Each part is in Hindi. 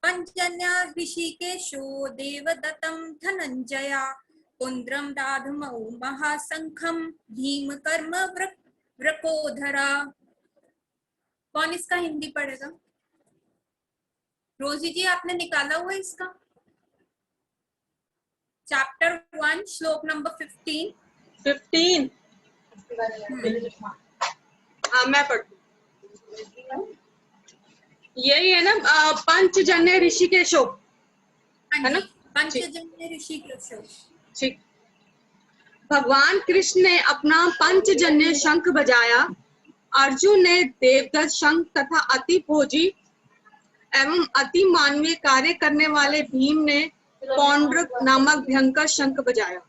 पंचजन्य ऋषिकेशो देवदत्तं धनंजया पुंद्रम दाधमौ महाशंखम भीम कर्म वृकोधरा। कौन इसका हिंदी पढ़ेगा? रोजी जी आपने निकाला हुआ इसका? चैप्टर 1 श्लोक नंबर 15। हाँ मैं पढ़ती। यही है ना, पंचजन्य ऋषिकेशो है ना? पंचजन्य ऋषिकेशो। ठीक। भगवान कृष्ण ने अपना पंचजन्य शंख बजाया। अर्जुन ने देवदत्त शंख तथा अति भोजी एवं अति मानवीय कार्य करने वाले भीम ने पौंड्रक नामक भयंकर शंख बजाया।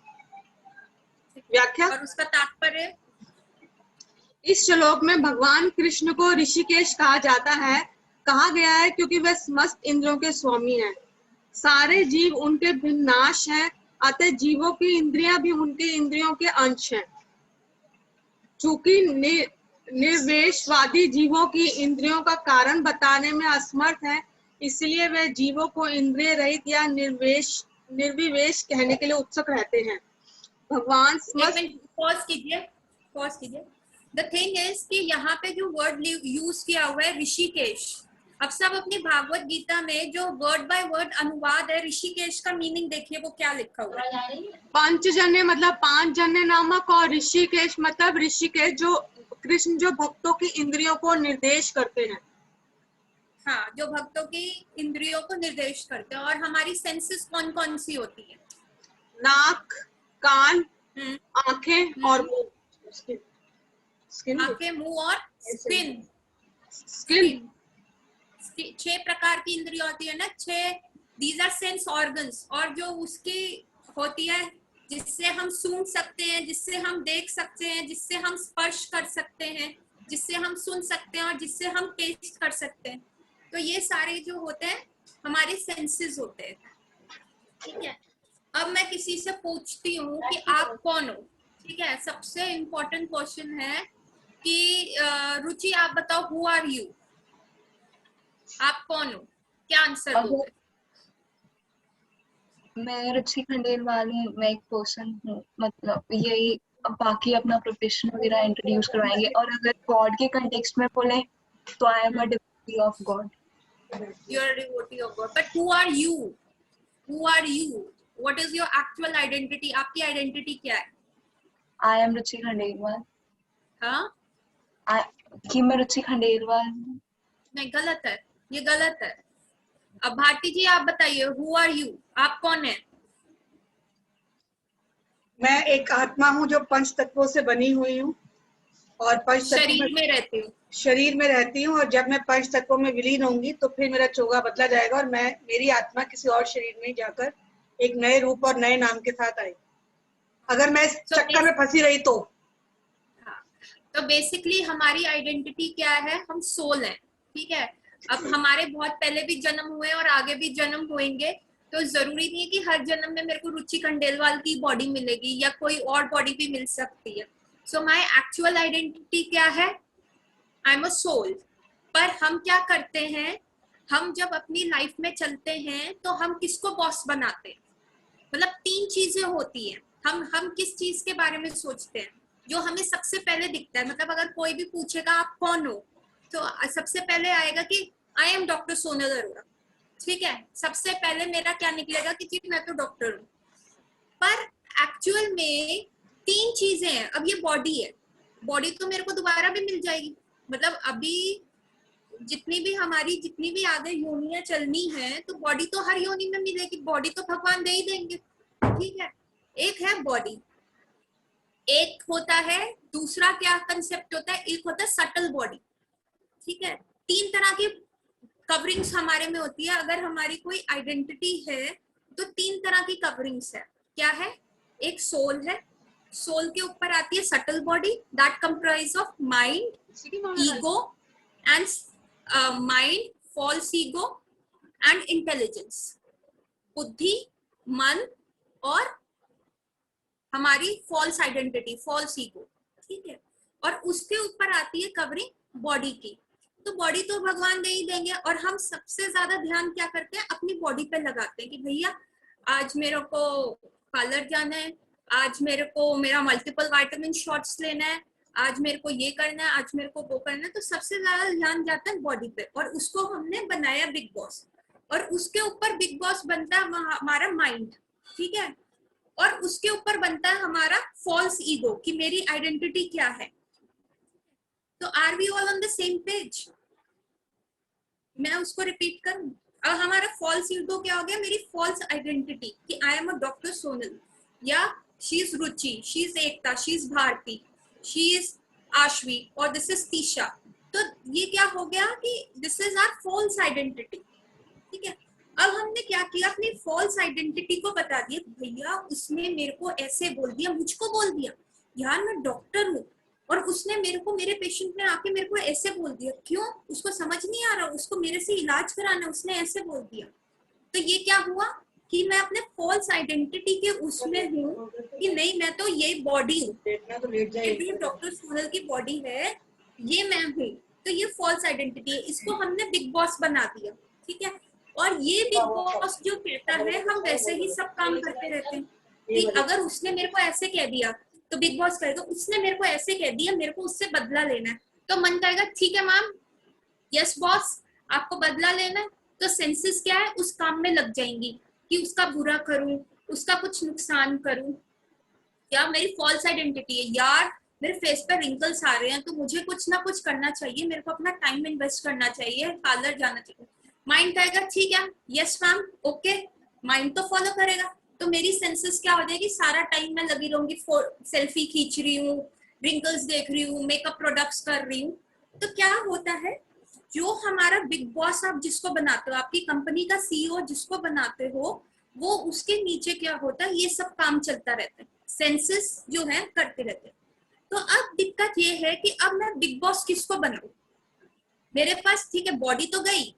व्याख्या और उसका तात्पर्य? इस श्लोक में भगवान कृष्ण को ऋषिकेश कहा जाता है। कहा गया है क्योंकि वे समस्त इंद्रियों के स्वामी हैं। सारे जीव उनके भिन्न नाश हैं, अतः जीवों की इंद्रियां भी उनके इंद्रियों के अंश हैं। चूंकि निर्वेशवादी जीवों की इंद्रियों का कारण बताने में असमर्थ है, इसलिए वे जीवों को इंद्रिय रहित या निर्विवेश कहने के लिए उत्सुक रहते हैं। भगवान पॉज कीजिए। द थिंग इज कि यहाँ पे जो वर्ड यूज किया हुआ है ऋषिकेश, अब सब अपनी भागवत गीता में जो वर्ड बाय वर्ड अनुवाद है ऋषिकेश का मीनिंग देखिए वो क्या लिखा हुआ है। पंचजन्य मतलब पांच जन्य नामक, और ऋषिकेश मतलब ऋषिकेश जो कृष्ण जो भक्तों की इंद्रियों को निर्देश करते हैं। हाँ, जो भक्तों की इंद्रियों को निर्देश करते हैं। और हमारी सेंसेस कौन कौन सी होती है? नाक, कान, आंखें और मुंह। आंखें, मुंह और स्किन। 6 प्रकार की इंद्रियां होती है ना, 6। These are sense organs. और जो उसकी होती है जिससे हम सूंघ सकते हैं, जिससे हम देख सकते हैं, जिससे हम स्पर्श कर सकते हैं, जिससे हम सुन सकते हैं और जिससे हम टेस्ट कर सकते हैं, तो ये सारे जो होते हैं हमारे सेंसेस होते हैं। ठीक है। अब मैं किसी से पूछती हूँ कि आप कौन हो। ठीक है। सबसे इम्पोर्टेंट क्वेश्चन है कि रुचि आप बताओ, हु आर यू? आप कौन हो? क्या आंसर दोगे? मैं रुचि खंडेलवाल हूँ। मैं एक पर्सन हूँ, मतलब यही। बाकी अपना प्रोफेशन वगैरह इंट्रोड्यूस करवाएंगे। और अगर गॉड के कंटेक्स्ट में बोले तो आई am a devotee of God. You are a devotee of God. But who are you? Who are you? What is your actual identity? आपकी आइडेंटिटी क्या है? आई एम रुचि खंडेलवाल। हाँ, कि मैं रुचि खंडेलवाल हूँ। नहीं, गलत है, ये गलत है। अब भारती जी आप बताइए, हु आर यू? आप कौन है? मैं एक आत्मा हूँ जो पंच तत्वों से बनी हुई हूँ और पंच तत्वों शरीर में रहती हूँ। शरीर में रहती हूँ, और जब मैं पंच तत्वों में विलीन होंगी तो फिर मेरा चोगा बदला जाएगा और मेरी आत्मा किसी और शरीर में जाकर एक नए रूप और नए नाम के साथ आएगी, अगर मैं इस चक्कर में फंसी रही तो। हाँ, तो बेसिकली हमारी आइडेंटिटी क्या है? हम सोल हैं। ठीक है। अब हमारे बहुत पहले भी जन्म हुए और आगे भी जन्म होंगे, तो जरूरी नहीं है कि हर जन्म में मेरे को रुचि खंडेलवाल की बॉडी मिलेगी या कोई और बॉडी भी मिल सकती है। सो माय एक्चुअल आइडेंटिटी क्या है? I am a soul. पर हम क्या करते हैं, हम जब अपनी लाइफ में चलते हैं तो हम किसको बॉस बनाते हैं? मतलब 3 चीजें होती हैं। हम किस चीज के बारे में सोचते हैं जो हमें सबसे पहले दिखता है? मतलब अगर कोई भी पूछेगा आप कौन हो, तो सबसे पहले आएगा कि I M doctor Sonal Arora. ठीक है। सबसे पहले मेरा क्या निकलेगा कि जी मैं तो डॉक्टर हूँ। पर एक्चुअल में 3 चीजें हैं। अब ये बॉडी है, बॉडी तो मेरे को दोबारा भी मिल जाएगी। मतलब अभी जितनी भी आगे योनियां चलनी है तो बॉडी तो हर योनि में मिलेगी, बॉडी तो भगवान दे ही देंगे। ठीक है। एक है बॉडी, एक होता है, दूसरा क्या कंसेप्ट होता है, एक होता है सटल बॉडी। ठीक है। 3 तरह की कवरिंग्स हमारे में होती है। अगर हमारी कोई आइडेंटिटी है तो 3 तरह की कवरिंग्स है। क्या है? एक सोल है, सोल के ऊपर आती है subtle body, that comprise of mind, ego and mind, false ego and intelligence. बुद्धि, मन और हमारी फॉल्स आइडेंटिटी, फॉल्स ईगो। ठीक है। और उसके ऊपर आती है कवरिंग बॉडी की। तो बॉडी तो भगवान दे ही देंगे, और हम सबसे ज्यादा ध्यान क्या करते हैं, अपनी बॉडी पे लगाते हैं कि भैया आज मेरे को पार्लर जाना है, आज मेरे को मेरा मल्टीपल विटामिन शॉट्स लेना है, आज मेरे को ये करना है, आज मेरे को वो करना है। तो सबसे ज्यादा ध्यान जाता है बॉडी पे, और उसको हमने बनाया बिग बॉस, और उसके ऊपर बिग बॉस बनता है हमारा माइंड, ठीक है, और उसके ऊपर बनता है हमारा फॉल्स ईगो कि मेरी आइडेंटिटी क्या है। तो are we all on the same page? मैं उसको रिपीट करूं? अब हमारा फॉल्स ईगो क्या हो गया, मेरी फॉल्स आइडेंटिटी कि I am a doctor Sonal, या she is Ruchi, she is Ekta, she is Bharti, she is Aashvi, और दिस इज तीशा। तो ये क्या हो गया कि this is our false identity, ठीक है। अब हमने क्या किया, अपनी फॉल्स आइडेंटिटी को बता दिया, भैया उसने मेरे को ऐसे बोल दिया, मुझको बोल दिया यार मैं डॉक्टर हूँ, और उसने मेरे को, मेरे पेशेंट ने आके मेरे को ऐसे बोल दिया, क्यों, उसको समझ नहीं आ रहा, उसको मेरे से इलाज कराना, उसने ऐसे बोल दिया। तो ये क्या हुआ कि मैं अपने फॉल्स आइडेंटिटी के उसमें हूँ कि नहीं मैं तो ये बॉडी हूँ, डॉक्टर सोनल की बॉडी है, ये मैं हूँ। तो ये फॉल्स आइडेंटिटी है, इसको हमने बिग बॉस बना दिया, ठीक है। और ये बिग बॉस जो कहता है हम वैसे ही सब काम करते रहते हैं कि अगर उसने मेरे को ऐसे कह दिया तो बिग बॉस कहेगा उसने मेरे को ऐसे कह दिया, मेरे को उससे बदला लेना है। तो मन कहेगा ठीक है मैम, यस बॉस, आपको बदला लेना है, तो सेंसेस क्या है, उस काम में लग जाएंगी कि उसका बुरा करूं, उसका कुछ नुकसान करूं। या मेरी फॉल्स आइडेंटिटी है, यार मेरे फेस पे रिंकल्स आ रहे हैं तो मुझे कुछ ना कुछ करना चाहिए, मेरे को अपना टाइम इन्वेस्ट करना चाहिए, पार्लर जाना चाहिए। माइंड कहेगा ठीक है, यस मैम, ओके, माइंड तो फॉलो करेगा। तो मेरी सेंसेस क्या हो जाएगी, सारा टाइम मैं लगी रहूंगी, सेल्फी खींच रही हूँ, रिंकल्स देख रही हूँ, मेकअप प्रोडक्ट्स कर रही हूँ। तो क्या होता है, जो हमारा बिग बॉस आप जिसको बनाते हो, आपकी कंपनी का सीईओ जिसको बनाते हो, वो उसके नीचे क्या होता है, ये सब काम चलता रहता है, सेंसेस जो है करते रहते हैं। तो अब दिक्कत ये है कि अब मैं बिग बॉस किसको बनाऊं? मेरे पास ठीक है बॉडी तो गई,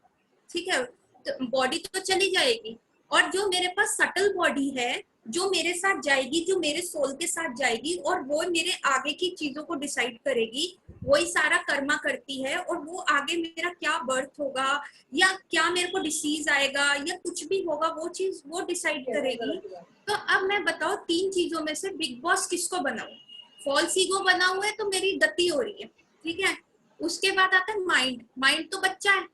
ठीक है, तो बॉडी तो चली जाएगी, और जो मेरे पास सटल बॉडी है जो मेरे साथ जाएगी, जो मेरे सोल के साथ जाएगी, और वो मेरे आगे की चीजों को डिसाइड करेगी, वही सारा कर्मा करती है, और वो आगे मेरा क्या बर्थ होगा या क्या मेरे को डिसीज आएगा या कुछ भी होगा, वो चीज वो डिसाइड करेगी। तो अब मैं बताओ तीन चीजों में से बिग बॉस किसको बनाऊं? फॉल्स ईगो बना हुआ है तो मेरी गति हो रही है, ठीक है। उसके बाद आता है माइंड, माइंड तो बच्चा है,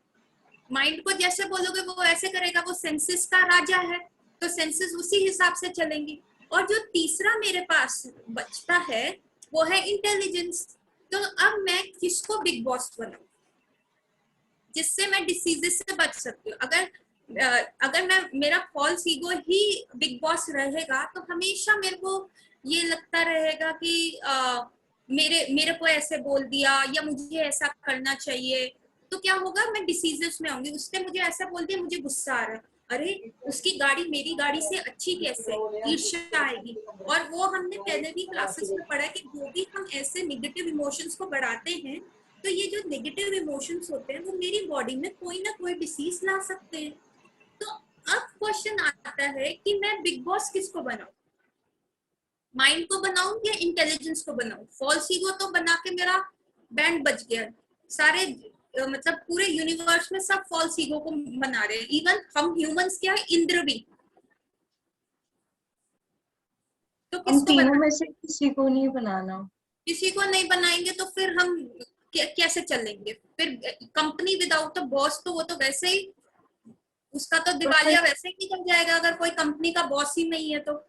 माइंड को जैसे बोलोगे वो ऐसे करेगा, वो सेंसेस का राजा है, तो सेंसेस उसी हिसाब से चलेंगी। और जो तीसरा मेरे पास बचता है वो है इंटेलिजेंस। तो अब मैं किसको बिग बॉस बनाऊं जिससे मैं डिसीजेस से बच सकती हूँ? अगर मैं, मेरा फॉल्स ईगो ही बिग बॉस रहेगा तो हमेशा मेरे को ये लगता रहेगा कि मेरे को ऐसे बोल दिया या मुझे ऐसा करना चाहिए, तो क्या होगा, मैं डिसीजेस में आऊंगी। उसने मुझे ऐसा बोल दिया, मुझे गुस्सा आ रहा है, अरे उसकी गाड़ी मेरी गाड़ी से अच्छी कैसे, ईर्ष्या आएगी। और वो हमने पहले भी क्लासेस में पढ़ा कि जो भी हम ऐसे नेगेटिव इमोशंस को बढ़ाते हैं, तो ये जो नेगेटिव इमोशंस होते हैं वो मेरी बॉडी में कोई ना कोई डिसीज ला सकते हैं। तो अब क्वेश्चन आता है कि मैं बिग बॉस किसको बनाऊं? माइंड को बनाऊं या इंटेलिजेंस को बनाऊं? फॉल्स ईगो तो बना के मेरा बैंड बज गया, सारे मतलब पूरे यूनिवर्स में सब फॉल्स ईगो को बना रहे हैं, इवन हम ह्यूमंस क्या है, इंद्र भी। तो हम किसको तीनों में से किसी को नहीं बनाना। किसी को नहीं बनाएंगे तो फिर हम कैसे चलेंगे? फिर कंपनी विदाउट अ बॉस, तो वो तो वैसे ही, उसका तो दिवालिया वैसे ही निकल जाएगा अगर कोई कंपनी का बॉस ही नहीं है, तो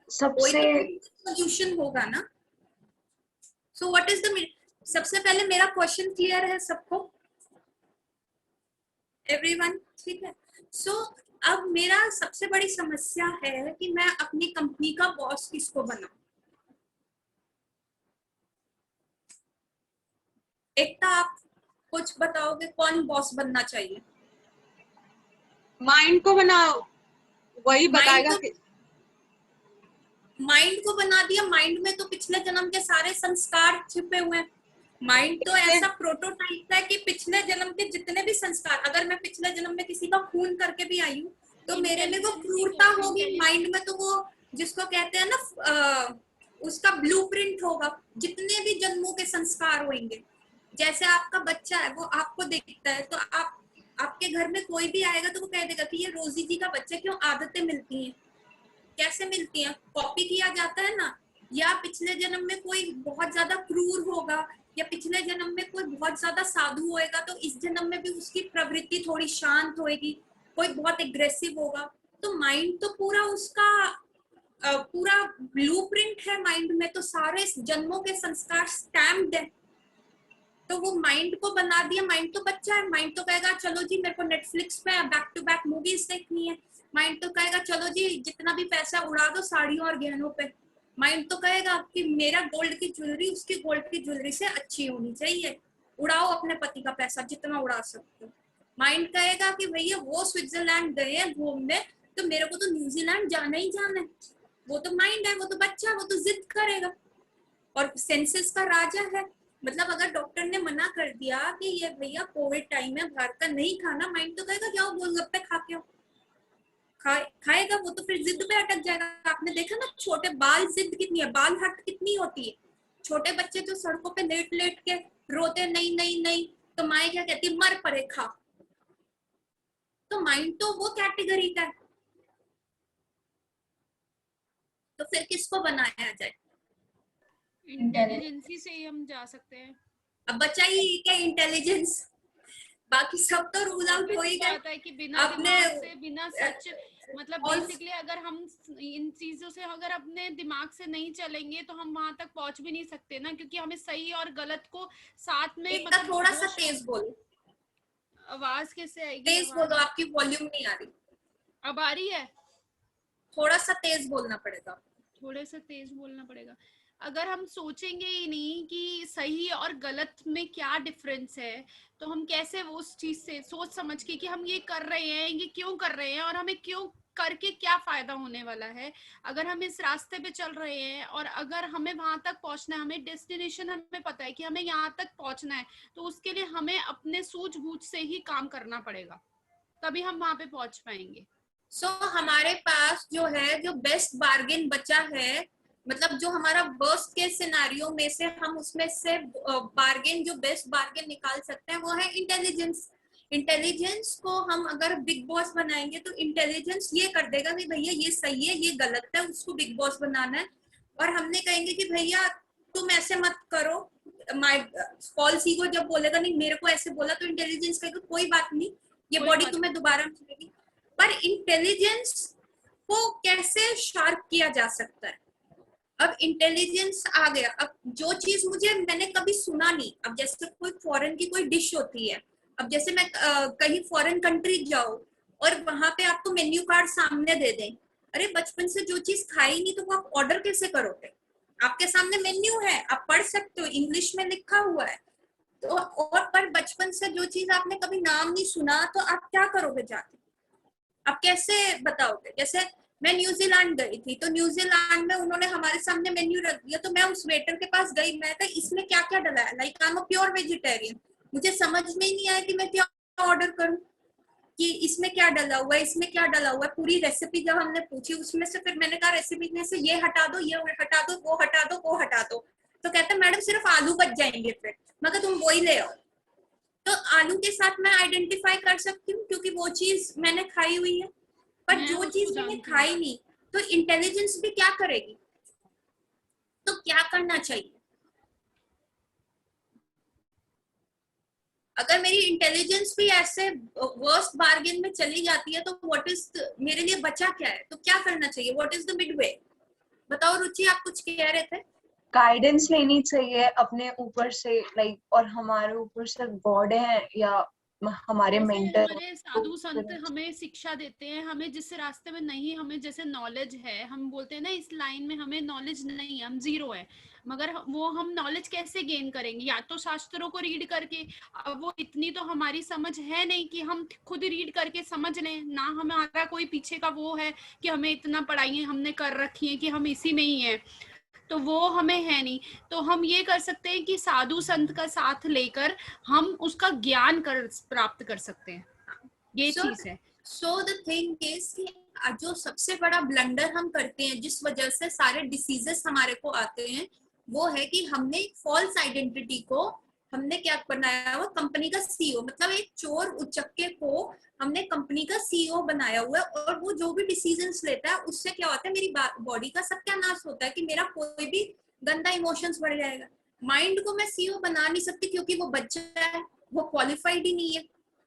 सबसे सोल्यूशन होगा ना। सो व्हाट इज द, सबसे पहले मेरा क्वेश्चन क्लियर है सबको, एवरीवन, ठीक है। सो अब मेरा सबसे बड़ी समस्या है कि मैं अपनी कंपनी का बॉस किसको बनाऊं? एकता आप कुछ बताओगे, कौन बॉस बनना चाहिए? माइंड को बनाओ, वही बताएगा कि माइंड को बना दिया। माइंड में तो पिछले जन्म के सारे संस्कार छिपे हुए हैं। माइंड तो ऐसा प्रोटोटाइप है कि पिछले जन्म के जितने भी संस्कार, अगर मैं पिछले जन्म में किसी का खून करके भी आई हूँ तो मेरे में वो क्रूरता होगी, माइंड में तो वो जिसको कहते हैं ना उसका ब्लूप्रिंट होगा, जितने भी जन्मों के संस्कार होंगे। जैसे आपका बच्चा है वो आपको देखता है, तो आपके घर में कोई भी आएगा तो वो कह देगा कि ये रोजी जी का बच्चा, क्यों? आदतें मिलती हैं। कैसे मिलती हैं? कॉपी किया जाता है ना। या पिछले जन्म में कोई बहुत ज्यादा क्रूर होगा, या पिछले जन्म में कोई बहुत ज्यादा साधु होएगा, तो इस जन्म में भी उसकी प्रवृत्ति थोड़ी शांत होएगी। कोई बहुत एग्रेसिव होगा, तो माइंड तो पूरा उसका पूरा ब्लूप्रिंट है माइंड में, तो सारे जन्मों के संस्कार स्टैम्प्ड है। तो वो माइंड को बना दिया। माइंड तो बच्चा है, माइंड तो कहेगा चलो जी मेरे को नेटफ्लिक्स पे बैक टू बैक मूवीज देखनी है। माइंड तो कहेगा चलो जी जितना भी पैसा उड़ा दो साड़ियों और गहनों पे। माइंड तो कहेगा कि मेरा गोल्ड की ज्वेलरी उसकी गोल्ड की ज्वेलरी से अच्छी होनी चाहिए, उड़ाओ अपने पति का पैसा जितना उड़ा सकते हो। माइंड कहेगा कि भैया वो स्विट्जरलैंड गए हैं घूमने, तो मेरे को तो न्यूजीलैंड जाना ही जाना है। वो तो माइंड है, वो तो बच्चा, वो तो जिद करेगा। और सेंसेस का राजा है। मतलब अगर डॉक्टर ने मना कर दिया कि ये भैया कोविड टाइम है बाहर का नहीं खाना, माइंड तो कहेगा जाओ गोलगप्पे खा के आओ। खाएगा वो तो फिर जिद पे अटक जाएगा। आपने देखा ना छोटे बाल जिद कितनी है, बाल हट कितनी होती है। छोटे बच्चे जो सड़कों पे लेट लेट के रोते नहीं नहीं नहीं, तो माए क्या कहती, मर पड़े खा। तो माइंड तो वो कैटेगरी का है। तो फिर किसको बनाया जाए? इंटेलिजेंसी से ही हम जा सकते हैं। अब बच्चा ही क्या इंटेलिजेंस, बाकी सब तो रूल आउट हो ही गए। है कि बिना दिमाग से, बिना सच, मतलब बेसिकली अगर हम इन चीजों से अगर अपने दिमाग से नहीं चलेंगे तो हम वहां तक पहुंच भी नहीं सकते ना, क्योंकि हमें सही और गलत को साथ में मतलब थोड़ा सा तेज बोलो। आवाज कैसे आएगी? तेज बोलो, आपकी वॉल्यूम नहीं आ रही। अब आ रही है? थोड़ा सा तेज बोलना पड़ेगा। थोड़े से तेज बोलना पड़ेगा। अगर हम सोचेंगे ही नहीं कि सही और गलत में क्या डिफरेंस है, तो हम कैसे वो उस चीज से सोच समझ के कि हम ये कर रहे हैं, ये क्यों कर रहे हैं और हमें क्यों करके क्या फायदा होने वाला है। अगर हम इस रास्ते पे चल रहे हैं और अगर हमें वहां तक पहुंचना है, हमें डेस्टिनेशन हमें पता है कि हमें यहाँ तक पहुंचना है, तो उसके लिए हमें अपने सूझबूझ से ही काम करना पड़ेगा, तभी हम वहां पे पहुंच पाएंगे। सो हमारे पास जो है, जो बेस्ट बार्गेन बचा है, मतलब जो हमारा वर्स्ट केस सिनेरियो में से हम उसमें से बार्गेन, जो बेस्ट बार्गेन निकाल सकते हैं वो है इंटेलिजेंस। इंटेलिजेंस को हम अगर बिग बॉस बनाएंगे तो इंटेलिजेंस ये कर देगा कि भैया ये सही है ये गलत है, उसको बिग बॉस बनाना है। और हमने कहेंगे कि भैया तुम ऐसे मत करो, फॉल्स ईगो जब बोलेगा नहीं मेरे को ऐसे बोला, तो इंटेलिजेंस कहेगा कोई बात नहीं, ये बॉडी तुम्हें दोबारा मिलेगी। पर इंटेलिजेंस को कैसे शार्प किया जा सकता है? अब इंटेलिजेंस आ गया। अब जो चीज मुझे मैंने कभी सुना नहीं, अब जैसे कोई फॉरेन की कोई डिश होती है, अब जैसे मैं कहीं फॉरेन कंट्री जाऊं और वहां पे आपको मेन्यू कार्ड सामने दे दें, अरे बचपन से जो चीज खाई नहीं तो वो आप ऑर्डर कैसे करोगे? आपके सामने मेन्यू है, आप पढ़ सकते हो, इंग्लिश में लिखा हुआ है। तो और पर बचपन से जो चीज आपने कभी नाम नहीं सुना, तो आप क्या करोगे जाके? आप कैसे बताओगे? जैसे मैं न्यूजीलैंड गई थी, तो न्यूजीलैंड में उन्होंने हमारे सामने मेन्यू रख दिया, तो मैं उस वेटर के पास गई, मैं कहा इसमें क्या क्या डला है, like I am a pure vegetarian, मुझे समझ में ही नहीं आया कि मैं क्या ऑर्डर करूं, कि इसमें क्या डला हुआ है, इसमें क्या डला हुआ है। पूरी रेसिपी जब हमने पूछी उसमें से, फिर मैंने कहा रेसिपी में से ये हटा दो, ये हटा दो, वो हटा दो, वो हटा दो, तो कहते मैडम सिर्फ आलू बच जाएंगे। फिर मगर तुम वही ले आओ। तो आलू के साथ मैं आइडेंटिफाई कर सकती हूँ क्योंकि वो चीज मैंने खाई हुई है। पर जो चीज मैंने खाई नहीं, तो इंटेलिजेंस भी क्या करेगी? तो क्या करना चाहिए? अगर मेरी इंटेलिजेंस भी ऐसे वर्स्ट बार्गेन में चली जाती है, तो व्हाट इज मेरे लिए बचा क्या है? तो क्या करना चाहिए? What is the Midway? बताओ रुचि, आप कुछ कह रहे थे। गाइडेंस लेनी चाहिए अपने ऊपर से, लाइक, और हमारे ऊपर से गॉड है या हमारे मेंटर, हमारे साधु संत हमें शिक्षा देते हैं, हमें जिस रास्ते में नहीं, हमें जैसे नॉलेज है, हम बोलते हैं ना इस लाइन में हमें नॉलेज नहीं, हम जीरो है, मगर वो हम नॉलेज कैसे गेन करेंगे? या तो शास्त्रों को रीड करके। अब वो इतनी तो हमारी समझ है नहीं कि हम खुद रीड करके समझ लें ना, हमारा कोई पीछे का वो है कि हमें इतना पढ़ाई हमने कर रखी है कि हम इसी में ही है, तो वो हमें है नहीं। तो हम ये कर सकते हैं कि साधु संत का साथ लेकर हम उसका ज्ञान प्राप्त कर सकते हैं, ये चीज है। सो द थिंग इज कि जो सबसे बड़ा ब्लंडर हम करते हैं, जिस वजह से सारे डिसीजेस हमारे को आते हैं, वो है कि हमने एक फॉल्स आइडेंटिटी को हमने क्या बनाया हुआ, कंपनी का सीईओ, मतलब एक चोर उचक्के को हमने कंपनी का सीईओ बनाया हुआ है, और वो जो भी डिसीजंस लेता है उससे क्या होता है, मेरी बॉडी का सत्यानाश होता है कि मेरा कोई भी गंदा इमोशंस बढ़ जाएगा। माइंड को मैं सीईओ बना नहीं सकती क्योंकि वो बच्चा है, वो क्वालिफाइड ही नहीं है।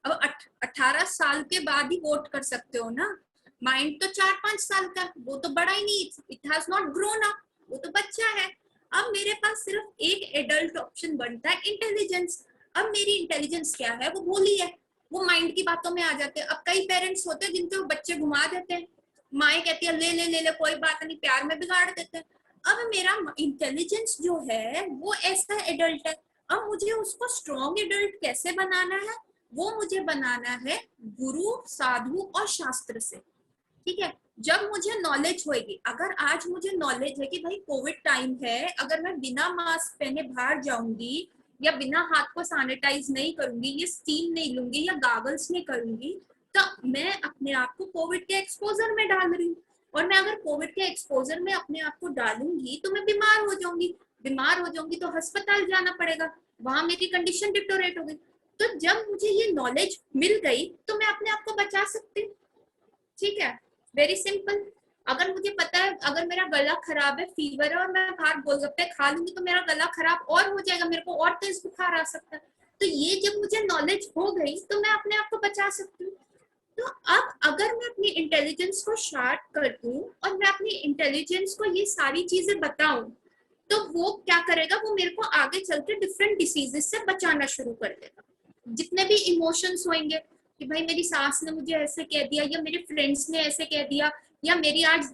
अब 18 साल के बाद ही वोट कर सकते हो ना, माइंड तो 4-5 साल का, वो तो बड़ा ही नहीं, it has not grown up, वो तो बच्चा है। अब मेरे पास सिर्फ एक एडल्ट ऑप्शन बनता है, इंटेलिजेंस। अब मेरी इंटेलिजेंस क्या है, वो भोली है, वो माइंड की बातों में आ जाते हैं। अब कई पेरेंट्स होते हैं जिनके वो बच्चे घुमा देते हैं, माएँ कहती है ले ले ले ले कोई बात नहीं, प्यार में बिगाड़ देते हैं। अब मेरा इंटेलिजेंस जो है वो ऐसा एडल्ट है, अब मुझे उसको स्ट्रॉन्ग एडल्ट कैसे बनाना है, वो मुझे बनाना है गुरु, साधु और शास्त्र से। ठीक है, जब मुझे नॉलेज होगी, अगर आज मुझे नॉलेज है कि भाई कोविड टाइम है, अगर मैं बिना मास्क पहने बाहर जाऊंगी या बिना हाथ को सैनिटाइज नहीं करूंगी, ये स्टीम नहीं लूंगी या गॉगल्स नहीं करूंगी, तो मैं अपने आप को कोविड के एक्सपोजर में डाल रही हूँ। और मैं अगर कोविड के एक्सपोजर में अपने आप को डालूंगी तो मैं बीमार हो जाऊंगी, बीमार हो जाऊंगी तो अस्पताल जाना पड़ेगा, वहां मेरी कंडीशन डिटोरेट होगी। तो जब मुझे ये नॉलेज मिल गई तो मैं अपने आप को बचा सकती हूँ। ठीक है, वेरी सिंपल। अगर मुझे पता है अगर मेरा गला खराब है, फीवर है और मैं बाहर गोलगप्पे खा लूंगी तो मेरा गला खराब और हो जाएगा, मेरे को और तेज बुखार आ सकता है। तो ये जब मुझे नॉलेज हो गई तो मैं अपने आप को बचा सकती हूँ। तो अब अगर मैं अपनी इंटेलिजेंस को शार्प कर दूं और मैं अपनी इंटेलिजेंस को ये सारी चीजें बताऊं, तो वो क्या करेगा, वो मेरे को आगे चलकर डिफरेंट डिसीजेस से बचाना शुरू कर देगा। जितने भी इमोशंस होंगे कि भाई मेरी सास ने मुझे ऐसे कह दिया, या मेरे फ्रेंड्स ने ऐसे कह दिया, या मेरी आज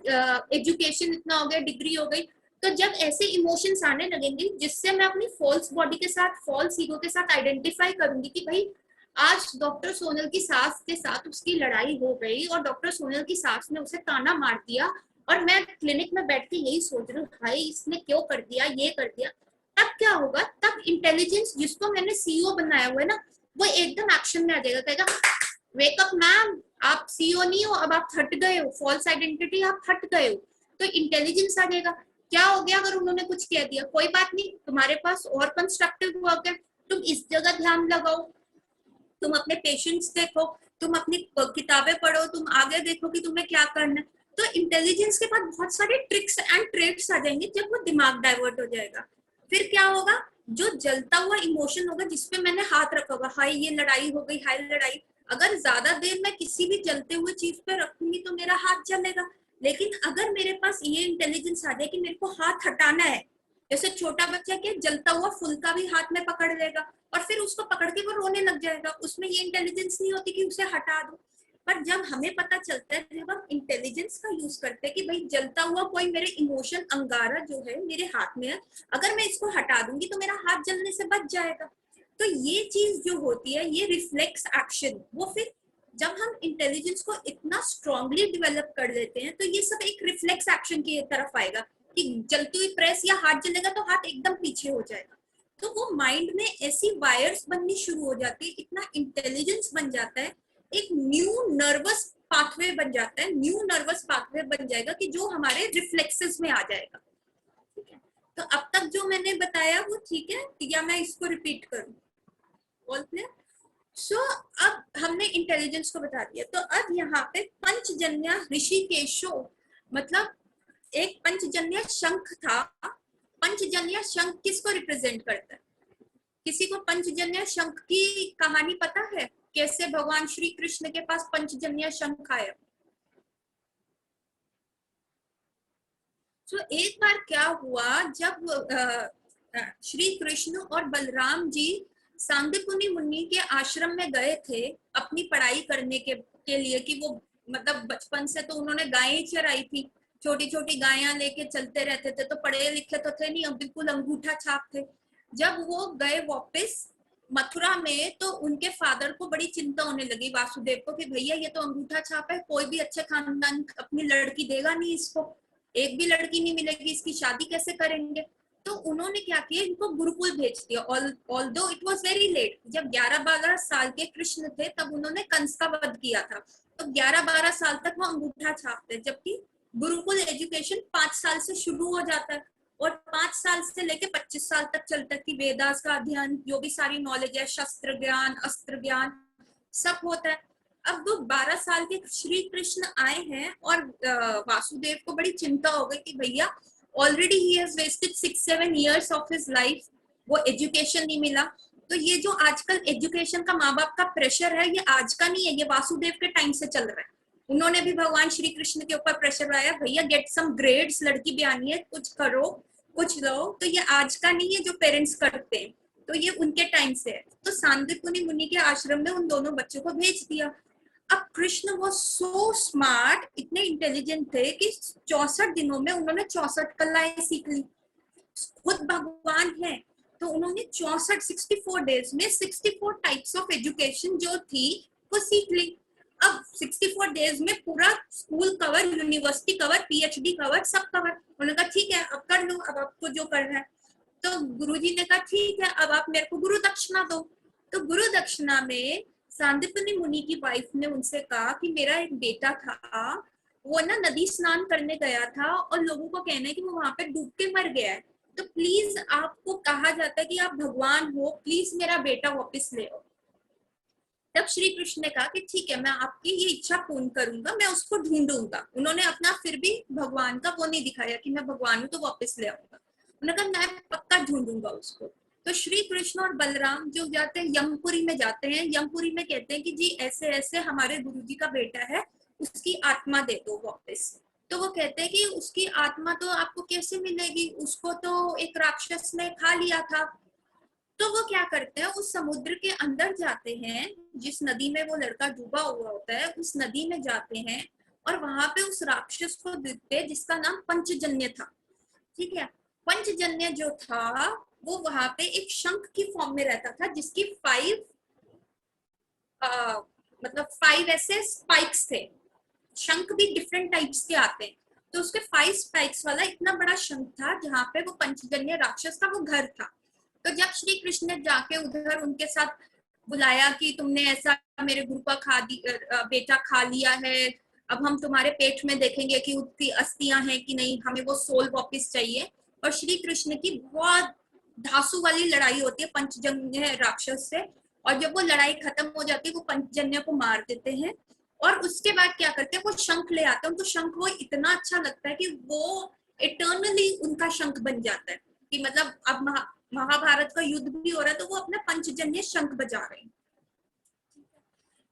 एजुकेशन इतना हो गया, डिग्री हो गई, तो जब ऐसे इमोशंस आने लगेंगे जिससे मैं अपनी फॉल्स बॉडी के साथ, फॉल्स ईगो के साथ आइडेंटिफाई करूंगी कि भाई आज डॉक्टर सोनल की सास के साथ उसकी लड़ाई हो गई और डॉक्टर सोनल की सास ने उसे ताना मार दिया, और मैं क्लिनिक में बैठ के यही सोच रही हूँ भाई इसने क्यों कर दिया, ये कर दिया। तब क्या होगा, तब इंटेलिजेंस जिसको मैंने सीईओ बनाया हुआ है ना, वो एकदम एक्शन में आ जाएगा, कहेगा वेकअप मैम, आप सीईओ नहीं हो, अब आप हट गए हो, फॉल्स आइडेंटिटी आप हट गए हो। तो इंटेलिजेंस आ जाएगा। क्या हो गया अगर उन्होंने कुछ कह दिया, कोई बात नहीं, तुम्हारे पास और कंस्ट्रक्टिव वर्क है, तुम इस जगह ध्यान लगाओ, तुम अपने पेशेंट्स देखो, तुम अपनी किताबें पढ़ो, तुम आगे देखो कि तुम्हें क्या करना है। तो इंटेलिजेंस के बाद बहुत सारे ट्रिक्स एंड ट्रेड्स आ जाएंगे जब वो दिमाग डाइवर्ट हो जाएगा। फिर क्या होगा, जो जलता हुआ इमोशन होगा जिसपे मैंने हाथ रखा होगा, हाय ये लड़ाई हो गई, हाय लड़ाई, अगर ज्यादा देर मैं किसी भी जलते हुए चीज पे रखूंगी तो मेरा हाथ जलेगा। लेकिन अगर मेरे पास ये इंटेलिजेंस आ जाए कि मेरे को हाथ हटाना है, जैसे छोटा बच्चा के जलता हुआ फूल का भी हाथ में पकड़ लेगा और फिर उसको पकड़ के वो रोने लग जाएगा, उसमें ये इंटेलिजेंस नहीं होती कि उसे हटा दो। पर जब हमें पता चलता है, जब हम इंटेलिजेंस का यूज करते हैं कि भाई जलता हुआ कोई मेरे इमोशन अंगारा जो है मेरे हाथ में है, अगर मैं इसको हटा दूंगी तो मेरा हाथ जलने से बच जाएगा। तो ये चीज जो होती है, ये रिफ्लेक्स एक्शन, वो फिर जब हम इंटेलिजेंस को इतना स्ट्रांगली डेवलप कर लेते हैं तो ये सब एक रिफ्लेक्स एक्शन की तरफ आएगा कि जलती हुई प्रेस या हाथ जलेगा तो हाथ एकदम पीछे हो जाएगा। तो वो माइंड में ऐसी वायर्स बननी शुरू हो जाती है, इतना इंटेलिजेंस बन जाता है, एक न्यू नर्वस पाथवे बन जाता है, न्यू नर्वस पाथवे बन जाएगा कि जो हमारे रिफ्लेक्सेस में आ जाएगा। ठीक है, तो अब तक जो मैंने बताया वो ठीक है या मैं इसको रिपीट करूं? All clear? सो अब हमने इंटेलिजेंस को बता दिया, तो अब यहाँ पे पंचजन्य ऋषिकेशो, मतलब एक पंचजन्य शंख था। पंचजन्य शंख किसको रिप्रेजेंट करता है? किसी को पंचजन्य शंख की कहानी पता है, कैसे भगवान श्री कृष्ण के पास पंचजन्य शंख आया? तो एक बार क्या हुआ, जब श्री कृष्ण और बलराम जी सांदीपनि मुनि के आश्रम में गए थे अपनी पढ़ाई करने के लिए, कि वो मतलब बचपन से तो उन्होंने गायें चराई थी, छोटी छोटी गायें लेके चलते रहते थे, तो पढ़े लिखे तो थे नहीं, अब बिल्कुल अंगूठा छाप थे। जब वो गए वापस मथुरा में तो उनके फादर को बड़ी चिंता होने लगी, वासुदेव को, कि भैया ये तो अंगूठा छाप है, कोई भी अच्छे खानदान अपनी लड़की देगा नहीं इसको, एक भी लड़की नहीं मिलेगी, इसकी शादी कैसे करेंगे? तो उन्होंने क्या किया, इनको गुरुकुल भेज दिया। Although it was very late, जब 11-12 साल के कृष्ण थे तब उन्होंने कंस का वध किया था, तो 11-12 साल तक वो अंगूठा छापते, जबकि गुरुकुल एजुकेशन 5 साल से शुरू हो जाता है। और 5 साल से लेके 25 साल तक चलता है कि वेदास का अध्ययन, जो भी सारी नॉलेज है, शस्त्र ज्ञान, अस्त्र ज्ञान, सब होता है। अब वो 12 साल के श्री कृष्ण आए हैं और वासुदेव को बड़ी चिंता हो गई कि भैया ऑलरेडी ही has wasted 6-7 years of his life, वो एजुकेशन नहीं मिला। तो ये जो आजकल एजुकेशन का माँ बाप का प्रेशर है, ये आज का नहीं है, ये वासुदेव के टाइम से चल रहा है। उन्होंने भी भगवान श्री कृष्ण के ऊपर प्रेशर लाया, भैया गेट सम ग्रेड्स, लड़की भी आनी है, कुछ करो, कुछ लो। तो ये आज का नहीं है जो पेरेंट्स करते हैं, तो ये उनके टाइम से है। तो सांदीपनि मुनि के आश्रम में उन दोनों बच्चों को भेज दिया। अब कृष्ण वो सो स्मार्ट, इतने इंटेलिजेंट थे कि 64 दिनों में उन्होंने 64 कलाएं सीख ली। खुद भगवान है, तो उन्होंने 64 डेज में 64 टाइप्स ऑफ एजुकेशन जो थी वो सीख ली। अब 64 डेज में पूरा school cover, university cover, PhD cover, सब कवर। उन्होंने कहा ठीक है अब कर लो, अब आपको जो करना है। तो गुरुजी ने कहा ठीक है अब आप मेरे को गुरु दक्षिणा दो। तो गुरु दक्षिणा में सांदीपनि मुनि की वाइफ ने उनसे कहा कि मेरा एक बेटा था, वो ना नदी स्नान करने गया था और लोगों को कहना है कि वो वहां पे डूब के मर गया है, तो प्लीज आपको कहा जाता है कि आप भगवान हो, प्लीज मेरा बेटा वापस ले आओ। तब श्री कृष्ण ने कहा कि ठीक है मैं आपकी ये इच्छा पूर्ण करूंगा, मैं उसको ढूंढूंगा। उन्होंने अपना फिर भी भगवान का वो नहीं दिखाया कि मैं भगवान हूं तो वापस ले आऊंगा, उन्होंने कहा मैं पक्का ढूंढूंगा उसको। तो श्री कृष्ण और बलराम जो जाते हैं यमपुरी में जाते हैं, यमपुरी में कहते हैं कि जी ऐसे ऐसे हमारे गुरुजी का बेटा है, उसकी आत्मा दे दो वापस। तो वो कहते हैं कि उसकी आत्मा तो आपको कैसे मिलेगी, उसको तो एक राक्षस ने खा लिया था। तो वो क्या करते हैं, उस समुद्र के अंदर जाते हैं, जिस नदी में वो लड़का डूबा हुआ होता है उस नदी में जाते हैं और वहां पे उस राक्षस को देखते हैं जिसका नाम पंचजन्य था। ठीक है, पंचजन्य जो था वो वहां पे एक शंख की फॉर्म में रहता था, जिसकी 5 ऐसे स्पाइक्स थे। शंख भी डिफरेंट टाइप्स के आते हैं, तो उसके 5 स्पाइक्स वाला इतना बड़ा शंख था जहां पे वो पंचजन्य राक्षस का वो घर था। तो जब श्री कृष्ण ने जाके उधर उनके साथ बुलाया कि तुमने ऐसा मेरे गुरु का बेटा खा लिया है, अब हम तुम्हारे पेट में देखेंगे कि उसकी अस्थियां हैं कि नहीं, हमें वो सोल वापस चाहिए। और श्री कृष्ण की बहुत धासु वाली लड़ाई होती है पंचजन्य राक्षस से, और जब वो लड़ाई खत्म हो जाती है वो पंचजन्य को मार देते हैं। और उसके बाद क्या करते हैं, वो शंख ले आते हैं। उनको शंख वो इतना अच्छा लगता है कि वो इटर्नली उनका शंख बन जाता है, कि मतलब अब महाभारत का युद्ध भी हो रहा है तो वो अपना पंचजन्य शंख बजा रहे हैं।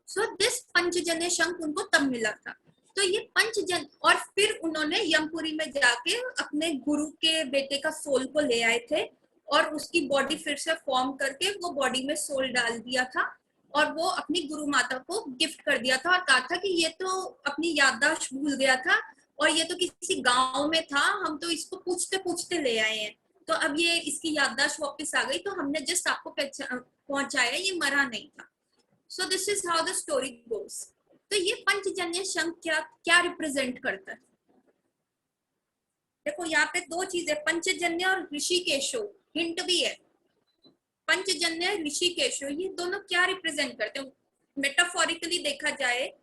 सो दिस पंचजन्य शंख उनको तब मिला था। तो ये पंचजन, और फिर उन्होंने यमपुरी में जाके अपने गुरु के बेटे का सोल को ले आए थे और उसकी बॉडी फिर से फॉर्म करके वो बॉडी में सोल डाल दिया था और वो अपनी गुरु माता को गिफ्ट कर दिया था और कहा था कि ये तो अपनी याददाश्त भूल गया था और ये तो किसी गांव में था, हम तो इसको पूछते पूछते ले आए हैं, तो अब ये इसकी याददाश्त वापस आ गई, तो हमने जस्ट आपको पहुंचाया, ये मरा नहीं था। So this is how the story goes. तो ये पंचजन्य शंख क्या रिप्रेजेंट करता है? देखो यहाँ पे 2 चीजें, पंचजन्य और ऋषिकेशो, हिंट भी है। पंचजन्य ऋषिकेशो ये दोनों क्या रिप्रेजेंट करते हैं? मेटाफोरिकली देखा जाए,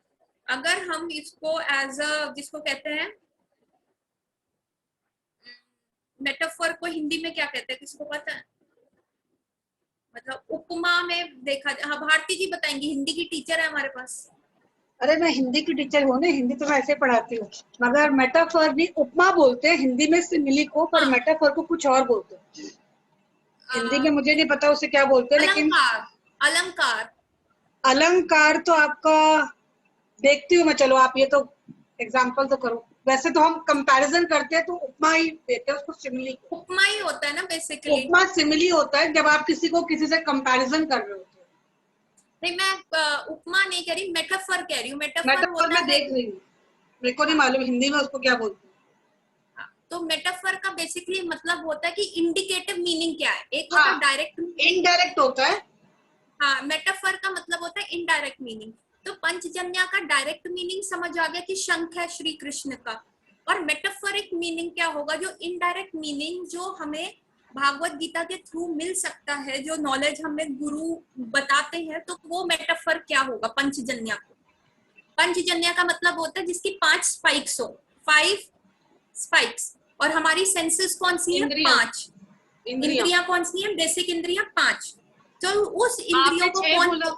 अगर हम इसको एज अ, जिसको कहते हैं मेटाफोर को हिंदी में क्या कहते हैं, किसको पता है? मतलब उपमा में देखा जाए, हाँ भारती जी बताएंगी, हिंदी की टीचर है हमारे पास। अरे मैं हिंदी की टीचर हूँ ना, हिंदी तो मैं ऐसे पढ़ाती हूँ, मगर मेटाफर भी उपमा बोलते हैं हिंदी में सिमिली को, पर मेटाफर को कुछ और बोलते हैं हिंदी में, मुझे नहीं पता उसे क्या बोलते हैं। लेकिन अलंकार अलंकार तो आपका देखती हूँ मैं, चलो आप ये तो एग्जाम्पल तो करो। वैसे तो हम कंपैरिजन करते हैं तो उपमा ही देते हैं उसको, सिमिली। उपमा ही होता है ना बेसिकली। उपमा सिमिली होता है जब आप किसी को किसी से कंपैरिजन कर रहे होते हैं। नहीं मैं उपमा नहीं कह रही, मेटाफर कह रही हूँ। मेटाफर मैं देख रही हूँ, मेरे को नहीं मालूम हिंदी में उसको क्या बोलते हैं। तो मेटाफर का बेसिकली मतलब होता है कि इंडिकेटिव मीनिंग क्या है। एक होता है डायरेक्ट, इनडायरेक्ट होता है। हाँ, मेटाफर का मतलब होता है इनडायरेक्ट मीनिंग। तो पंचजन्य का डायरेक्ट मीनिंग समझ आ गया कि शंख है श्री कृष्ण का, और मेटाफोरिक मीनिंग क्या होगा, जो इनडायरेक्ट मीनिंग जो हमें भागवत गीता के थ्रू मिल सकता है, जो नॉलेज हमें गुरु बताते हैं, तो वो मेटाफर क्या होगा पंचजन्य को। पंचजन्य का मतलब होता है जिसकी 5 स्पाइक्स हो, 5 स्पाइक्स, और हमारी सेंसेस कौन सी है? इंद्रियां। 5। इंद्रियां कौन सी है? बेसिक इंद्रियां 5। तो उस इंद्रियों को 6 कौन? बोला।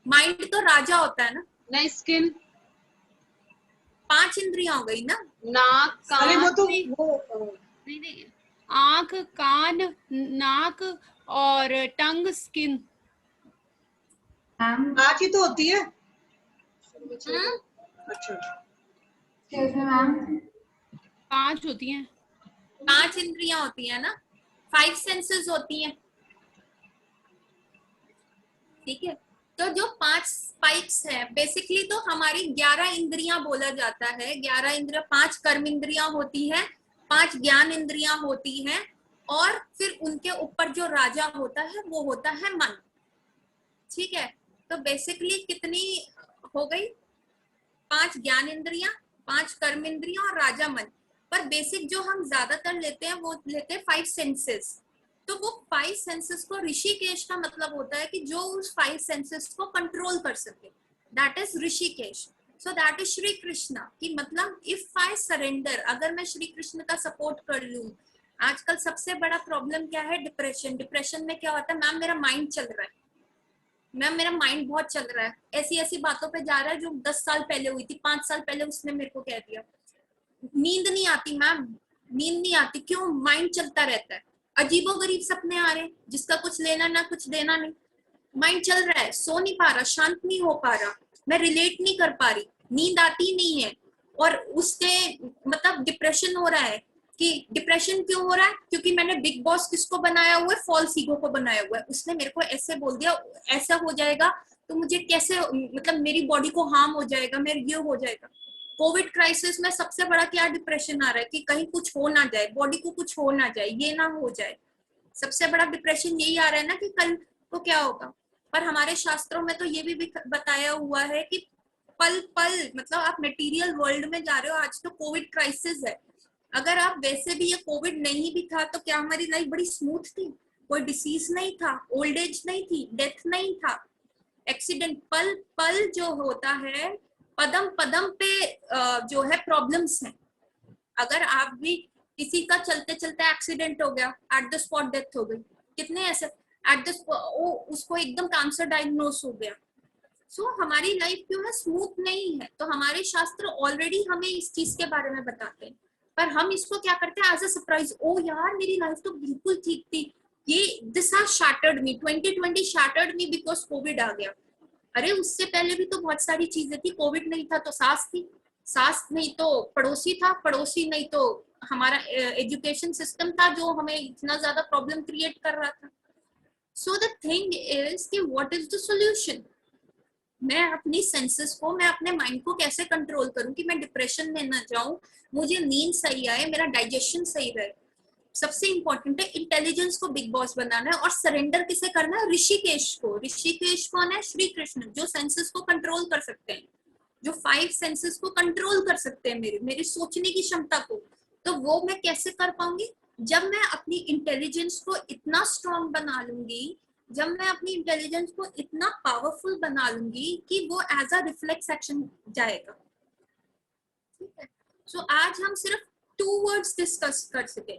माइंड तो राजा होता है ना। नहीं, स्किन, 5 इंद्रियां हो गई ना। नाक, अरे वो कान। तो नहीं। वो नहीं नहीं, आंख, कान, नाक और टंग, स्किन। मैम, 5 ही तो होती है। हम्म? अच्छा, एक्सक्यूज मी मैम। 5 होती हैं। 5 इंद्रियां होती है ना, 5 सेंसेस होती हैं, ठीक है। तो जो 5 स्पाइक्स है बेसिकली तो हमारी 11 इंद्रियां बोला जाता है। 11 इंद्रियां, 5 कर्म इंद्रियां होती हैं, 5 ज्ञान इंद्रियां होती हैं, और फिर उनके ऊपर जो राजा होता है वो होता है मन, ठीक है। तो बेसिकली कितनी हो गई? 5 ज्ञान इंद्रियां, 5 कर्म इंद्रियां और राजा मन। पर बेसिक जो हम ज्यादातर लेते हैं वो लेते हैं 5 सेंसेस। तो वो 5 सेंसेस को ऋषिकेश का मतलब होता है कि जो उस 5 सेंसेस को कंट्रोल कर सके, that is Rishikesh. So that is Shri Krishna की मतलब इफ आई सरेंडर, अगर मैं श्री कृष्ण का सपोर्ट कर लूं। आजकल सबसे बड़ा प्रॉब्लम क्या है? डिप्रेशन। डिप्रेशन में क्या होता है? मैम मेरा माइंड चल रहा है, मैम मेरा माइंड बहुत चल रहा है, ऐसी ऐसी बातों पे जा रहा है जो 10 साल पहले हुई थी, 5 साल पहले उसने मेरे को कह दिया। नींद नहीं आती मैम, नींद नहीं आती, क्यों? माइंड चलता रहता है। अजीबोगरीब सपने आ रहे हैं जिसका कुछ लेना ना कुछ देना नहीं। माइंड चल रहा है, सो नहीं पा रहा, शांत नहीं हो पा रहा, मैं रिलेट नहीं कर पा रही, नींद आती नहीं है, और उससे मतलब डिप्रेशन हो रहा है। कि डिप्रेशन क्यों हो रहा है? क्योंकि मैंने बिग बॉस किसको बनाया हुआ है? फॉल्स ईगो को बनाया हुआ है। उसने मेरे को ऐसे बोल दिया, ऐसा हो जाएगा तो मुझे कैसे, मतलब मेरी बॉडी को हार्म हो जाएगा, मेरे ये हो जाएगा। कोविड क्राइसिस में सबसे बड़ा क्या डिप्रेशन आ रहा है? कि कहीं कुछ हो ना जाए, बॉडी को कुछ हो ना जाए, ये ना हो जाए। सबसे बड़ा डिप्रेशन यही आ रहा है ना कि कल को क्या होगा। पर हमारे शास्त्रों में तो ये भी बताया हुआ है कि पल पल, मतलब आप मटेरियल वर्ल्ड में जा रहे हो। आज तो कोविड क्राइसिस है, अगर आप वैसे भी ये कोविड नहीं भी था तो क्या हमारी लाइफ बड़ी स्मूथ थी? कोई डिसीज नहीं था, ओल्ड एज नहीं थी, डेथ नहीं था, एक्सीडेंट। पल पल जो होता है, पदम पदम पे जो है प्रॉब्लम्स हैं। अगर आप भी किसी का चलते चलते एक्सीडेंट हो गया, एट द स्पॉट डेथ हो गई, कितने ऐसे एट द उसको एकदम कैंसर डायग्नोस हो गया। सो हमारी लाइफ क्यों है? स्मूथ नहीं है। तो हमारे शास्त्र ऑलरेडी हमें इस चीज के बारे में बताते हैं, पर हम इसको क्या करते हैं? एज अ सरप्राइज, ओ यार मेरी लाइफ तो बिल्कुल ठीक थी, ये this has shattered me, 2020 shattered me because COVID आ गया। अरे उससे पहले भी तो बहुत सारी चीजें थी। कोविड नहीं था तो सास थी, सास नहीं तो पड़ोसी था, पड़ोसी नहीं तो हमारा एजुकेशन सिस्टम था जो हमें इतना ज्यादा प्रॉब्लम क्रिएट कर रहा था। सो द थिंग इज कि व्हाट इज द सॉल्यूशन? मैं अपनी सेंसेस को, मैं अपने माइंड को कैसे कंट्रोल करूं कि मैं डिप्रेशन में ना जाऊं, मुझे नींद सही आए, मेरा डाइजेशन सही रहे। सबसे इंपॉर्टेंट है इंटेलिजेंस को बिग बॉस बनाना है। और सरेंडर किसे करना है? ऋषिकेश को। ऋषिकेश कौन है? श्री कृष्ण, जो सेंसेस को कंट्रोल कर सकते हैं, जो 5 सेंसेस को कंट्रोल कर सकते हैं, मेरी सोचने की क्षमता को। तो वो मैं कैसे कर पाऊंगी? जब मैं अपनी इंटेलिजेंस को इतना स्ट्रॉन्ग बना लूंगी, जब मैं अपनी इंटेलिजेंस को इतना पावरफुल बना लूंगी कि वो एज अ रिफ्लेक्स एक्शन जाएगा, ठीक है। सो आज हम सिर्फ 2 वर्ड्स डिस्कस कर सके,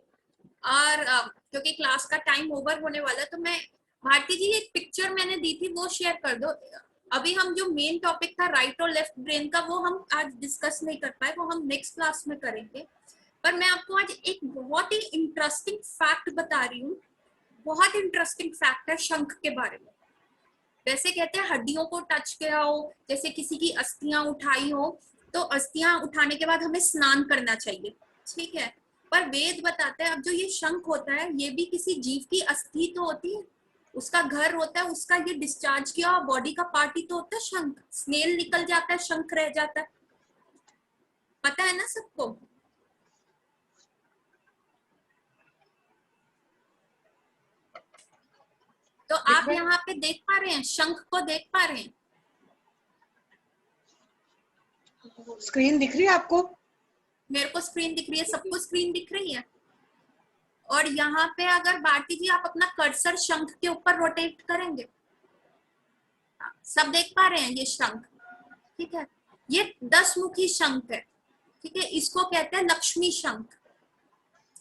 और क्योंकि क्लास का टाइम ओवर होने वाला है तो मैं, भारती जी एक पिक्चर मैंने दी थी वो शेयर कर दो। अभी हम जो मेन टॉपिक था राइट और लेफ्ट ब्रेन का, वो हम आज डिस्कस नहीं कर पाए, वो हम नेक्स्ट क्लास में करेंगे। पर मैं आपको आज एक बहुत ही इंटरेस्टिंग फैक्ट बता रही हूँ। बहुत इंटरेस्टिंग फैक्ट है शंख के बारे में। वैसे कहते हैं हड्डियों को टच किया हो, जैसे किसी की अस्थियां उठाई हो, तो अस्थियां उठाने के बाद हमें स्नान करना चाहिए, ठीक है। पर वेद बताते हैं अब जो ये शंख होता है ये भी किसी जीव की अस्थि तो होती है, उसका घर होता है, उसका ये डिस्चार्ज किया बॉडी का पार्ट ही तो होता है शंख। स्नेल निकल जाता है, शंख रह जाता है, पता है ना सबको। तो आप यहाँ पे देख पा रहे हैं, शंख को देख पा रहे हैं? स्क्रीन दिख रही है आपको? मेरे को स्क्रीन दिख रही है, सबको स्क्रीन दिख रही है। और यहाँ पे अगर भारती जी आप अपना कर्सर शंख के ऊपर रोटेट करेंगे, सब देख पा रहे हैं ये शंख, ठीक है। ये 10 मुखी शंख है, ठीक है। इसको कहते हैं लक्ष्मी शंख।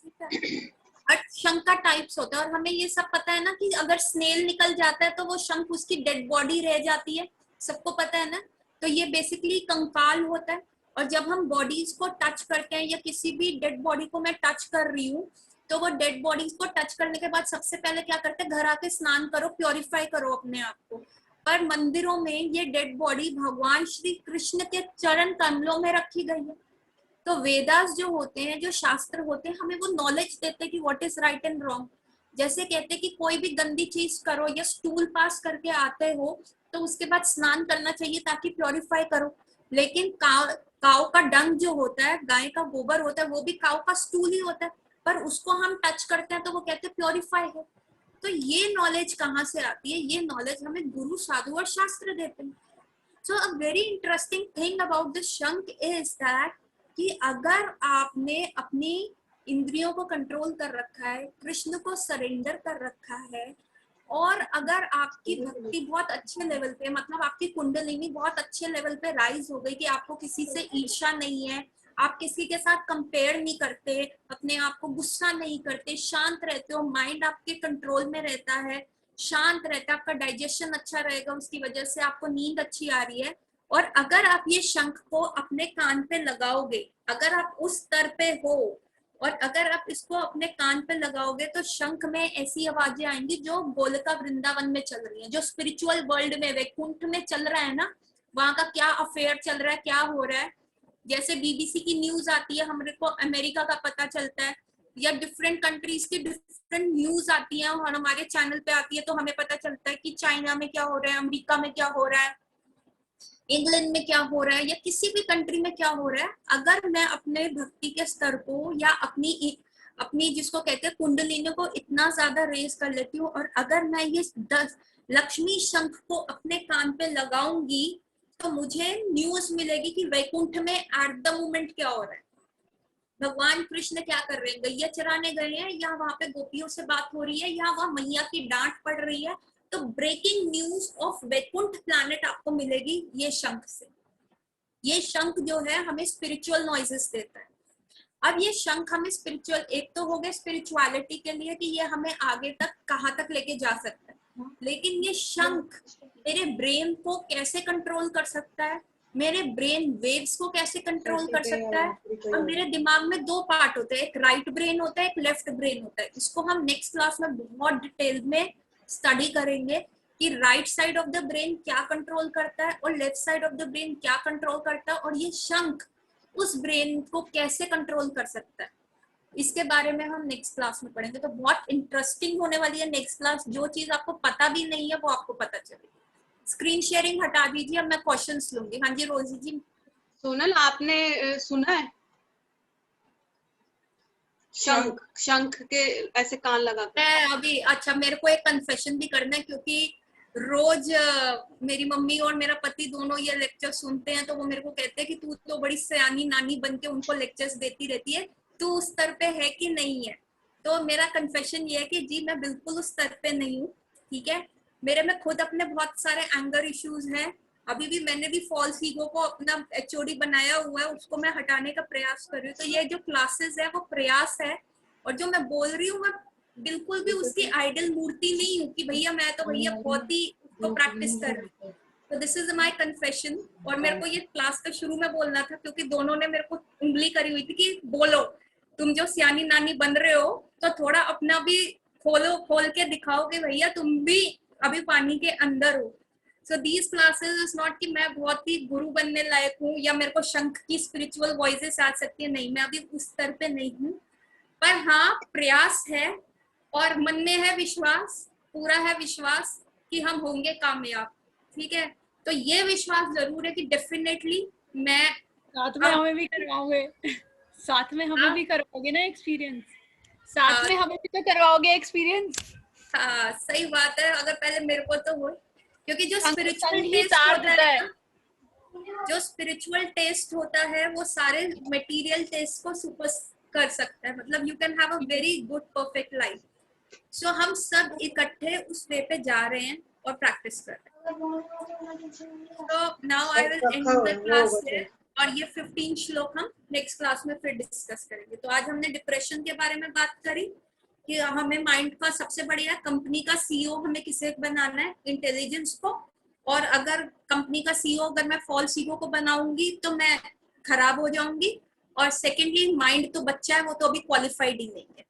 ठीक है। हर शंख का टाइप्स होता है और हमें ये सब पता है ना कि अगर स्नेल निकल जाता है तो वो शंख उसकी डेड बॉडी रह जाती है, सबको पता है ना। तो ये बेसिकली कंकाल होता है। और जब हम बॉडीज को टच करते हैं या किसी भी डेड बॉडी को मैं टच कर रही हूँ, तो वो डेड बॉडीज को टच करने के बाद सबसे पहले क्या करते हैं, घर आके स्नान करो, प्योरीफाई करो अपने आप को। पर मंदिरों में ये डेड बॉडी भगवान श्री कृष्ण के चरण कमलों में रखी गई है। तो वेदास जो होते हैं, जो शास्त्र होते हैं, हमें वो नॉलेज देते हैं कि what is right and wrong. जैसे कहते हैं कि कोई भी गंदी चीज करो या स्टूल पास करके आते हो तो उसके बाद स्नान करना चाहिए ताकि प्योरीफाई करो। लेकिन काऊ का डंग जो होता है, गाय का गोबर होता है, वो भी काऊ का स्टूल ही होता है, पर उसको हम टच करते हैं तो वो कहते हैं प्योरीफाई है। तो ये नॉलेज कहाँ से आती है? ये नॉलेज हमें गुरु, साधु और शास्त्र देते हैं। So a very interesting thing about the shankh is that कि अगर आपने अपनी इंद्रियों को कंट्रोल कर रखा है, कृष्ण को सरेंडर कर रखा है, और अगर आपकी भक्ति बहुत अच्छे लेवल पे, मतलब आपकी कुंडलिनी बहुत अच्छे लेवल पे राइज हो गई कि आपको किसी से ईर्ष्या नहीं है, आप किसी के साथ कंपेयर नहीं करते, अपने आप को गुस्सा नहीं करते, शांत रहते हो, माइंड आपके कंट्रोल में रहता है, शांत रहता है, आपका डाइजेशन अच्छा रहेगा, उसकी वजह से आपको नींद अच्छी आ रही है। और अगर आप ये शंख को अपने कान पे लगाओगे, अगर आप उस स्तर पे हो और अगर आप इसको अपने कान पे लगाओगे तो शंख में ऐसी आवाजें आएंगी जो गोलका वृंदावन में चल रही है, जो स्पिरिचुअल वर्ल्ड में, वैकुंठ में चल रहा है ना, वहां का क्या अफेयर चल रहा है, क्या हो रहा है। जैसे बीबीसी की न्यूज आती है, हमरे को अमेरिका का पता चलता है, या डिफरेंट कंट्रीज की डिफरेंट न्यूज आती है और हमारे चैनल पे आती है, तो हमें पता चलता है कि चाइना में क्या हो रहा है, अमेरिका में क्या हो रहा है, इंग्लैंड में क्या हो रहा है, या किसी भी कंट्री में क्या हो रहा है। अगर मैं अपने भक्ति के स्तर को या अपनी जिसको कहते हैं कुंडलिनी को इतना ज्यादा रेज कर लेती हूँ, और अगर मैं ये 10 लक्ष्मी शंख को अपने कान पे लगाऊंगी तो मुझे न्यूज मिलेगी कि वैकुंठ में एट द मोमेंट क्या हो रहा है, भगवान कृष्ण क्या कर रहे हैं, गैया चराने गए हैं, या वहां पे गोपियों से बात हो रही है, या वहां मैया की डांट पड़ रही है। तो breaking news of Vaikuntha planet आपको मिलेगी ये शंख से। ये शंख जो है हमें स्पिरिचुअल नॉइजेस देता है। अब ये शंख हमें स्पिरिचुअल, एक तो हो गया स्पिरिचुअलिटी के लिए कि ये हमें आगे तक कहाँ तक लेके जा सकता है, लेकिन ये शंख मेरे ब्रेन को कैसे कंट्रोल कर सकता है, मेरे ब्रेन वेव्स को कैसे कंट्रोल कर सकता है। और मेरे दिमाग में 2 पार्ट होते हैं, एक राइट ब्रेन होता है, एक लेफ्ट ब्रेन होता है। इसको हम नेक्स्ट क्लास में बहुत डिटेल में स्टडी करेंगे कि right side of the brain क्या कंट्रोल करता है और left side of the brain क्या कंट्रोल करता है, और ये शंख उस ब्रेन को कैसे कंट्रोल कर सकता है। इसके बारे में हम नेक्स्ट क्लास में पढ़ेंगे। तो बहुत इंटरेस्टिंग होने वाली है नेक्स्ट क्लास। जो चीज आपको पता भी नहीं है वो आपको पता चलेगी। स्क्रीन शेयरिंग हटा दीजिए, अब मैं क्वेश्चंस लूंगी। हाँ जी रोजी जी। सोनल, आपने सुना है शंख शंख के ऐसे कान लगा कर? मैं अभी, अच्छा मेरे को एक कन्फेशन भी करना है, क्योंकि रोज मेरी मम्मी और मेरा पति दोनों ये लेक्चर सुनते हैं, तो वो मेरे को कहते हैं कि तू तो बड़ी सयानी नानी बन के उनको लेक्चर्स देती रहती है, तू उस स्तर पे है कि नहीं है। तो मेरा कन्फेशन ये है कि जी मैं बिल्कुल उस स्तर पे नहीं हूँ, ठीक है। मेरे में खुद अपने बहुत सारे एंगर इश्यूज हैं। अभी भी मैंने भी फॉल्स ईगो को अपना एचओडी बनाया हुआ है, उसको मैं हटाने का प्रयास कर रही हूँ। तो ये जो क्लासेस है वो प्रयास है, और जो मैं बोल रही हूँ मैं बिल्कुल भी उसकी आइडल मूर्ति नहीं हूँ कि भैया मैं तो भैया बहुत ही उसको प्रैक्टिस कर रही हूँ। तो दिस इज माय कन्फेशन। और मेरे को ये क्लास का शुरू में बोलना था, क्योंकि दोनों ने मेरे को उंगली करी हुई थी कि बोलो, तुम जो सियानी नानी बन रहे हो तो थोड़ा अपना भी खोल के दिखाओ कि भैया तुम भी अभी पानी के अंदर हो। So these classes is not कि मैं बहुत ही गुरु बनने लायक हूँ या मेरे को शंख की स्पिरिचुअल वॉइसेस आ सकती है, नहीं, मैं अभी उस स्तर पे नहीं हूँ। पर हाँ प्रयास है और मन में है विश्वास, पूरा है विश्वास कि हम होंगे कामयाब, ठीक है। तो ये विश्वास जरूर है कि डेफिनेटली मैं साथ में हमें भी करवाओगे, साथ में हमें भी करवाओगे ना एक्सपीरियंस, साथ में हमें भी तो करवाओगे एक्सपीरियंस। हाँ सही बात है, अगर पहले मेरे को तो हो, क्योंकि जो स्पिरिचुअल ही टेस्ट साथ होता होता है है। ना, जो स्पिरिचुअल टेस्ट होता है वो सारे मटेरियल टेस्ट को सुपर कर सकता है। मतलब you can have a very good perfect life. So हम सब इकट्ठे उस वे पे जा रहे हैं और प्रैक्टिस कर रहे हैं। So now I will end the class here. और ये 15 श्लोक हम नेक्स्ट क्लास में फिर डिस्कस करेंगे। तो आज हमने डिप्रेशन के बारे में बात करी कि हमें माइंड का सबसे बढ़िया कंपनी का सीईओ हमें किसे बनाना है, इंटेलिजेंस को। और अगर कंपनी का सीईओ अगर मैं फॉल्स ईगो को बनाऊंगी तो मैं खराब हो जाऊंगी। और सेकेंडली माइंड तो बच्चा है, वो तो अभी क्वालिफाइड ही नहीं है,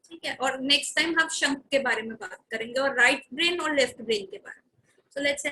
ठीक है। और नेक्स्ट टाइम हम शंख के बारे में बात करेंगे और राइट ब्रेन और लेफ्ट ब्रेन के बारे में। So let's